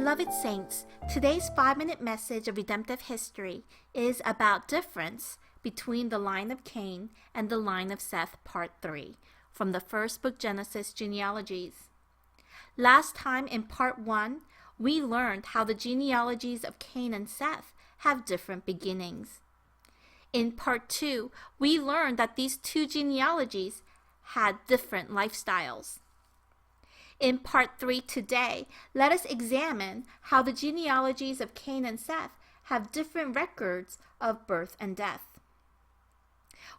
Beloved Saints, today's 5-minute message of redemptive history is about difference between the line of Cain and the line of Seth, Part 3, from the first book Genesis genealogies. Last time in Part 1, we learned how the genealogies of Cain and Seth have different beginnings. In Part 2, we learned that these two genealogies had different lifestyles. In Part 3 today, let us examine how the genealogies of Cain and Seth have different records of birth and death.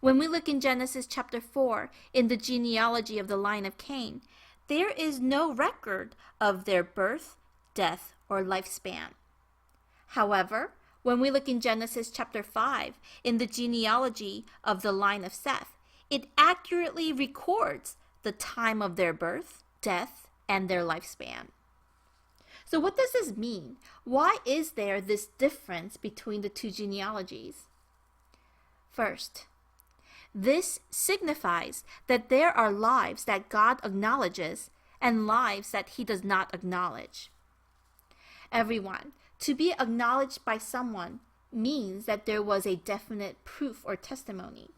When we look in Genesis chapter 4, in the genealogy of the line of Cain, there is no record of their birth, death, or lifespan. However, when we look in Genesis chapter 5, in the genealogy of the line of Seth, it accurately records the time of their birth, death, and their lifespan. So what does this mean? Why is there this difference between the two genealogies? First, this signifies that there are lives that God acknowledges and lives that He does not acknowledge. Everyone, to be acknowledged by someone means that there was a definite proof or testimony.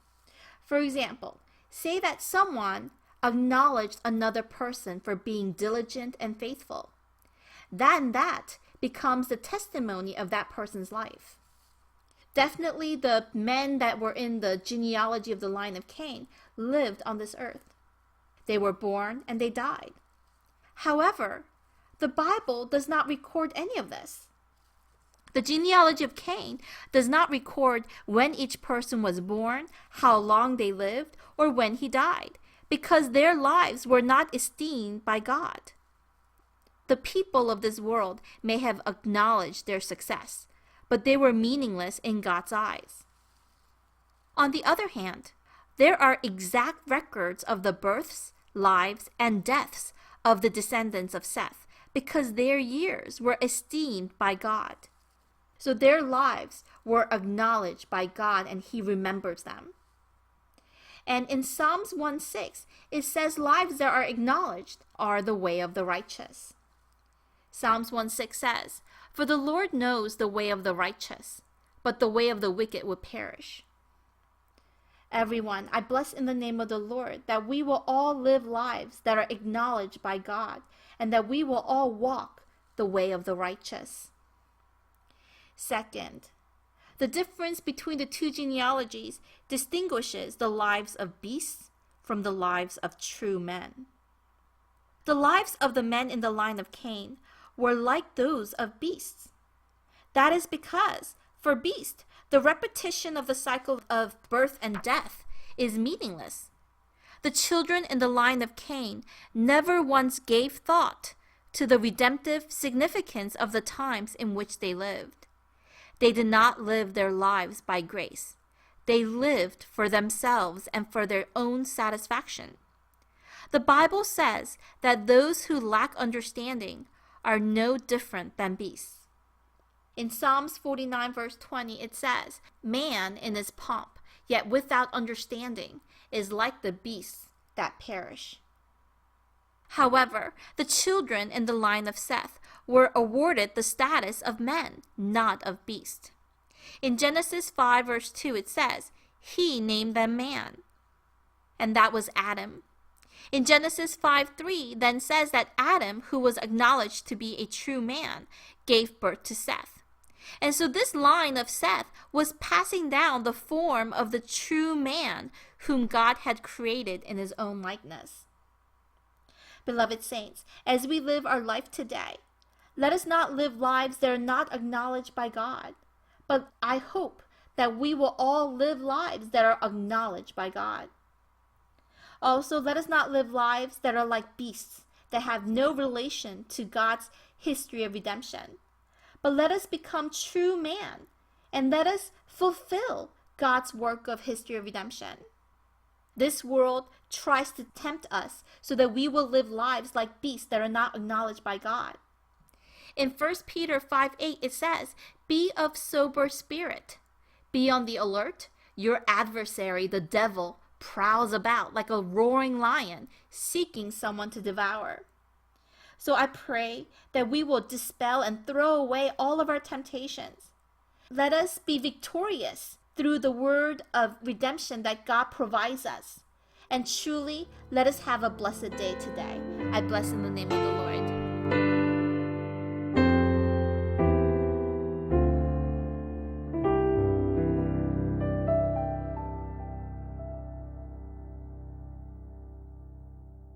For example, say that someone acknowledged another person for being diligent and faithful. That becomes the testimony of that person's life. Definitely the men that were in the genealogy of the line of Cain lived on this earth. They were born and they died. However, the Bible does not record any of this. The genealogy of Cain does not record when each person was born, how long they lived, or when he died, because their lives were not esteemed by God. The people of this world may have acknowledged their success, but they were meaningless in God's eyes. On the other hand, there are exact records of the births, lives, and deaths of the descendants of Seth, because their years were esteemed by God. So their lives were acknowledged by God and He remembers them. And in Psalms 1:6, it says lives that are acknowledged are the way of the righteous. Psalms 1:6 says, "For the Lord knows the way of the righteous, but the way of the wicked will perish." Everyone, I bless in the name of the Lord that we will all live lives that are acknowledged by God and that we will all walk the way of the righteous. Second, the difference between the two genealogies distinguishes the lives of beasts from the lives of true men. The lives of the men in the line of Cain were like those of beasts. That is because, for beasts, the repetition of the cycle of birth and death is meaningless. The children in the line of Cain never once gave thought to the redemptive significance of the times in which they lived. They did not live their lives by grace. They lived for themselves and for their own satisfaction. The Bible says that those who lack understanding are no different than beasts. In Psalms 49 verse 20 it says, "Man in his pomp, yet without understanding, is like the beasts that perish." However, the children in the line of Seth were awarded the status of men, not of beasts. In Genesis 5 verse 2 it says, "He named them man," and that was Adam. In Genesis 5:3 then says that Adam, who was acknowledged to be a true man, gave birth to Seth. And so this line of Seth was passing down the form of the true man whom God had created in His own likeness. Beloved saints, as we live our life today, let us not live lives that are not acknowledged by God, but I hope that we will all live lives that are acknowledged by God. Also, let us not live lives that are like beasts, that have no relation to God's history of redemption, but let us become true man, and let us fulfill God's work of history of redemption. This world tries to tempt us so that we will live lives like beasts that are not acknowledged by God. In 1 Peter 5:8 it says, "Be of sober spirit. Be on the alert. Your adversary, the devil, prowls about like a roaring lion, seeking someone to devour." So I pray that we will dispel and throw away all of our temptations. Let us be victorious through the word of redemption that God provides us. And truly, let us have a blessed day today. I bless in the name of the Lord.